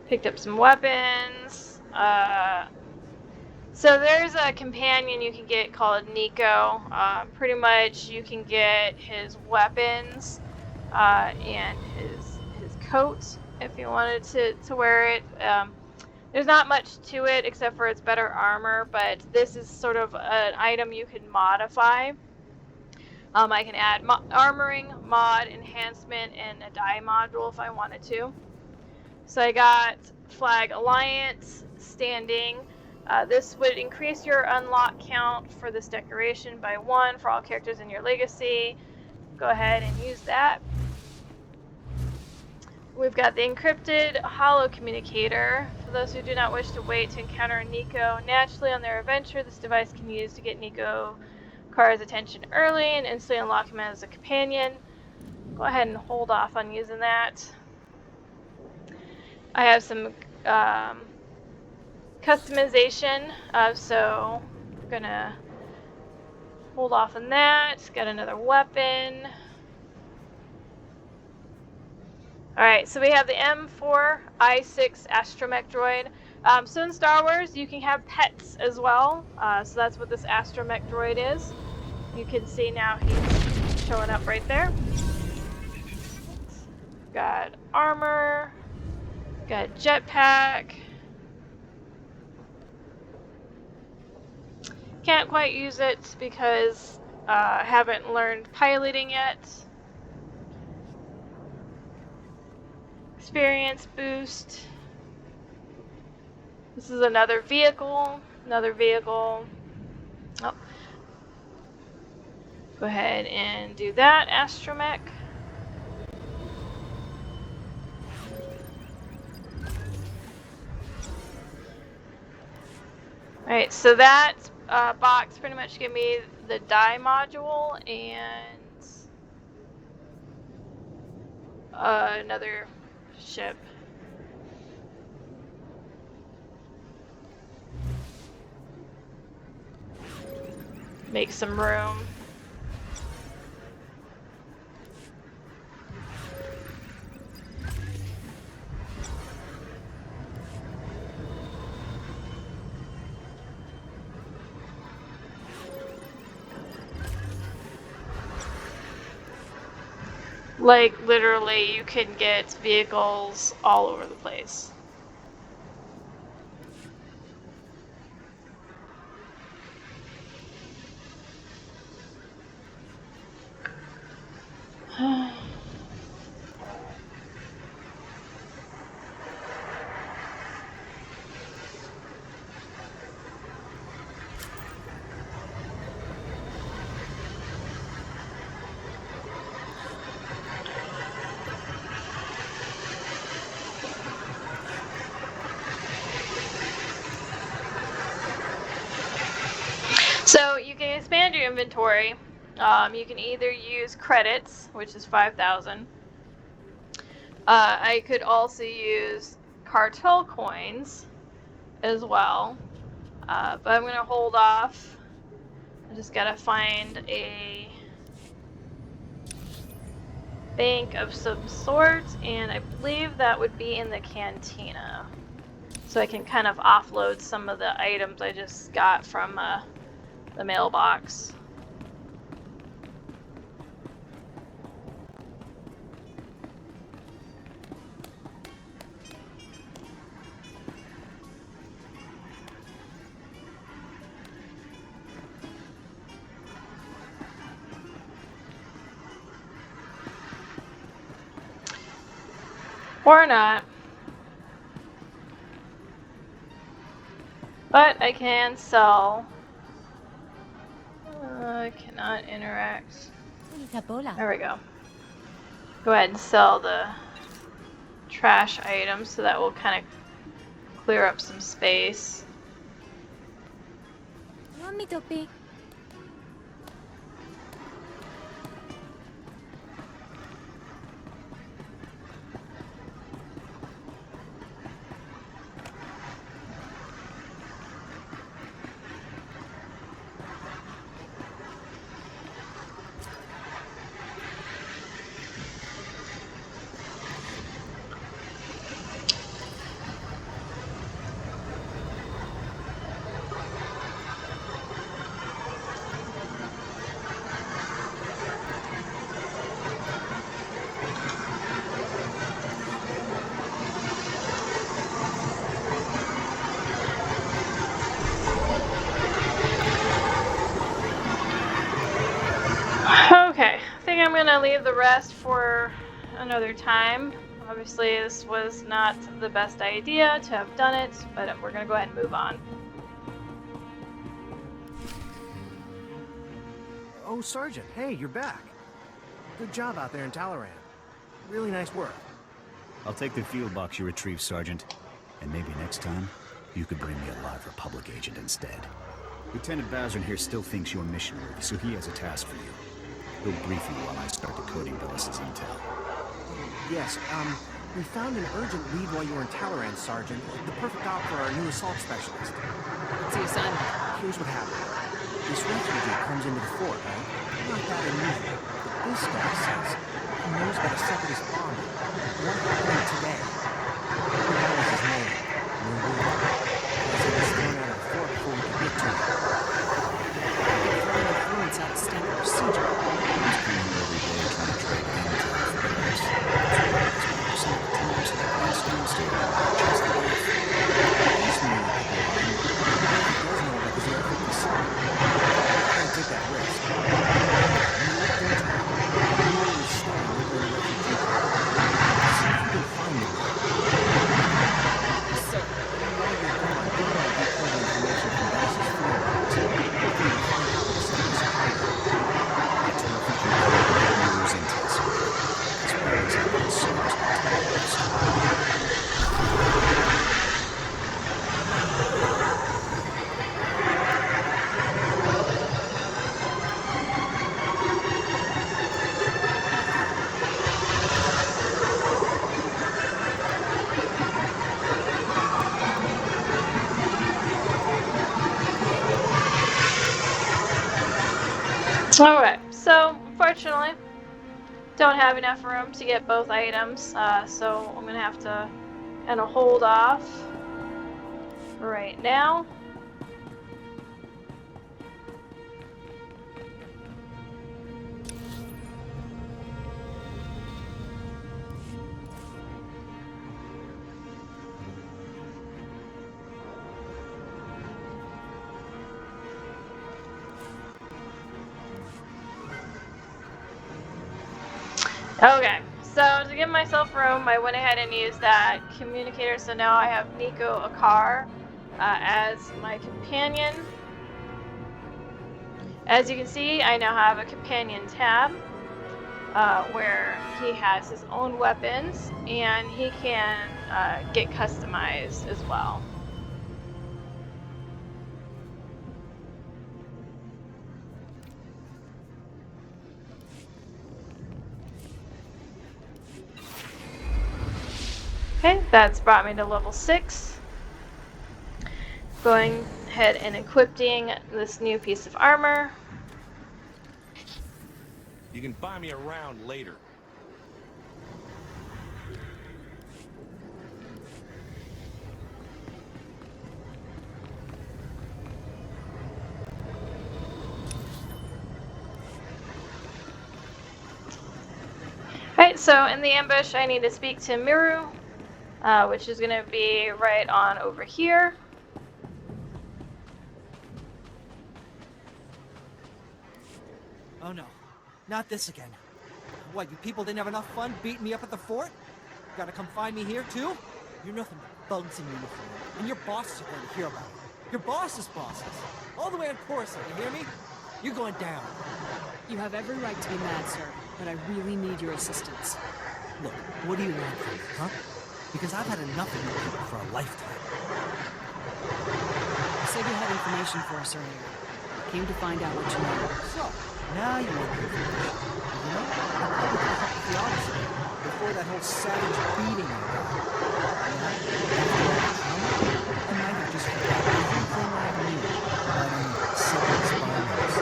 Picked up some weapons. So there's a companion you can get called Nico. Pretty much you can get his weapons and his coat if you wanted to wear it. There's not much to it except for it's better armor, but this is sort of an item you can modify. I can add armoring, mod, enhancement, and a dye module if I wanted to. So I got Flag Alliance, Standing. This would increase your unlock count for this decoration by 1 for all characters in your legacy. Go ahead and use that. We've got the encrypted holo communicator. For those who do not wish to wait to encounter Nico naturally on their adventure, this device can be used to get Nico Kara's attention early and instantly unlock him as a companion. Go ahead and hold off on using that. I have some customization, so I'm gonna hold off on that. Got another weapon. Alright, so we have the M4I6 astromech droid. So in Star Wars, you can have pets as well. So that's what this astromech droid is. You can see now he's showing up right there. Got armor. Got jetpack. Can't quite use it because I haven't learned piloting yet. Experience boost. This is another vehicle. Oh. Go ahead and do that, astromech. Alright, so that box pretty much gave me the dye module and another ship. Make some room. Like, literally, you can get vehicles all over the place. So you can expand your inventory. You can either use credits, which is 5,000. I could also use cartel coins as well, but I'm gonna hold off. I just gotta find a bank of some sort, and I believe that would be in the cantina. So I can kind of offload some of the items I just got from the mailbox. Or not. But I can sell. Cannot interact. There we go. Go ahead and sell the trash items, so that will kind of clear up some space. Okay, I think I'm gonna leave the rest for another time. Obviously, this was not the best idea to have done it, but we're gonna go ahead and move on. Oh, Sergeant, hey, you're back. Good job out there in Talaran. Really nice work. I'll take the fuel box you retrieved, Sergeant. And maybe next time, you could bring me a live Republic agent instead. Lieutenant Bazrin here still thinks you're mission-worthy, so he has a task for you. He'll brief you while I start decoding Velas's intel. Yes, we found an urgent lead while you were in Talaran, Sergeant. The perfect op for our new assault specialist. What's the assignment? Here's what happened. This refugee comes into the fort, right? Not that unusual. But this guy says he knows about a separatist bombing. One happening today. What was his name? No word. He said he was thrown out of the fort before we could get to him. Throwing influence out of standard procedure. He's coming here every day trying to trade intel for Velas. That's why some of the times that the Grindstone stayed out of just the roof. He's new at the line. He does know about his Air 57. I can't take that risk. When you looked into it, you knew he was staying over in the refugee camp. See if you can find him. So, While you're gone, don't want to decode information from Velas's fuel box. Hopefully you'll find out what is hiding. Get to refugee camp and get Muru's intel, Sergeant. This body's happening soon as my time goes. Alright, so unfortunately, don't have enough room to get both items, so I'm gonna have to kind of hold off for right now. Okay, so to give myself room, I went ahead and used that communicator, so now I have Nico Akar as my companion. As you can see, I now have a companion tab where he has his own weapons, and he can get customized as well. Okay, that's brought me to level 6. Going ahead and equipping this new piece of armor. You can buy me around later. Alright, so in the ambush, I need to speak to Miru, which is going to be right on over here. Oh no, not this again. What, you people didn't have enough fun beating me up at the fort? Gotta come find me here too? You're nothing but bugs in uniform, and your bosses are going to hear about it. Your boss's bosses. All the way on Coruscant, you hear me? You're going down. You have every right to be mad, sir, but I really need your assistance. Look, what do you want from me, huh? Because I've had enough of you people for a lifetime. You said you had information for us earlier. I came to find out what you know. So, now you want the information. You know, I probably could have helped with the opposite before that whole savage beating I got. And now, after all the trauma, I might have just forgot everything I knew about any separate bombers.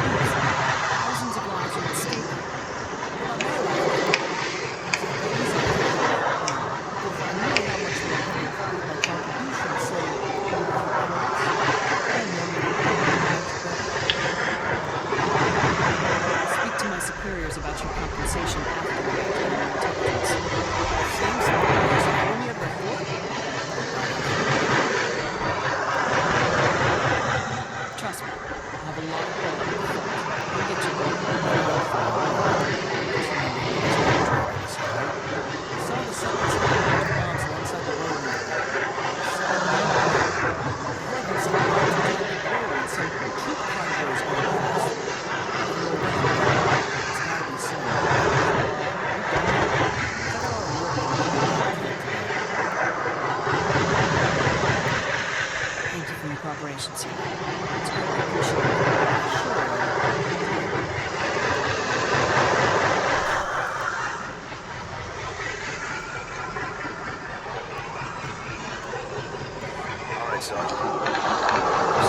Please, thousands of lives are at stake here. What about my life? Exactly easy. If I knew how much the Republic valued my contribution, say, over 2 credits, then we would probably be much better. I'll speak to my superiors about your compensation after I obtain your intelligence. Same superiors as only at the fort? Trust me, I have a lot of pull at the front. I'll get you there. Just remember who was in charge of this, alright? I saw the Separatists hiding a bunch of bombs alongside the road the other day. 7 a.m. I heard them say the bombs were timed to blow when some troop convoy is going past. I don't know when, but it's gotta be soon. You done yet? 'Cause I got a lot of work to do today. Thank you for your cooperation, sir. It's greatly appreciated. Sure. All right, Sergeant. As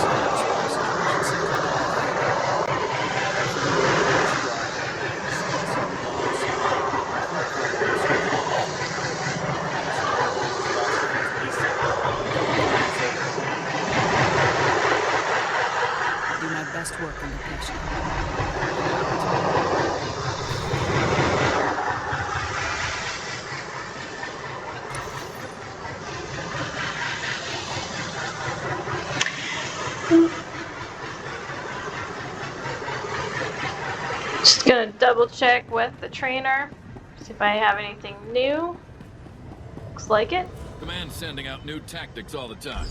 far as situation seems to be, actually, let's try some bombs. Troop convoys are I do my best work under pressure. Just gonna double check with the trainer, see if I have anything new. Looks like it. Command's sending out new tactics all the time.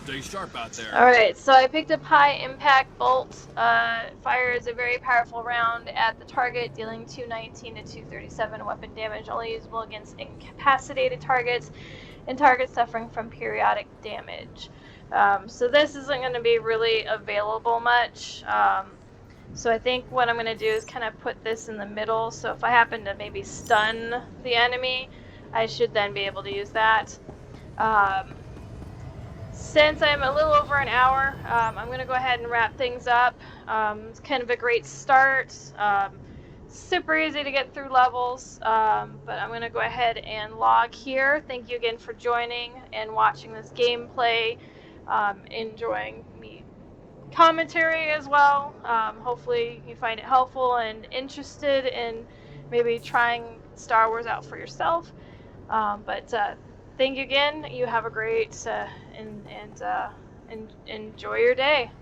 Stay sharp out there. Alright, so I picked up high impact bolt. Fires a very powerful round at the target, dealing 219 to 237 weapon damage, only usable against incapacitated targets and targets suffering from periodic damage. So this isn't going to be really available much. So I think what I'm going to do is kind of put this in the middle, so if I happen to maybe stun the enemy, I should then be able to use that. Since I'm a little over an hour, I'm going to go ahead and wrap things up. It's kind of a great start. Super easy to get through levels, but I'm going to go ahead and log here. Thank you again for joining and watching this gameplay, enjoying me commentary as well. Hopefully you find it helpful and interested in maybe trying Star Wars out for yourself. But thank you again. You have a great and enjoy your day.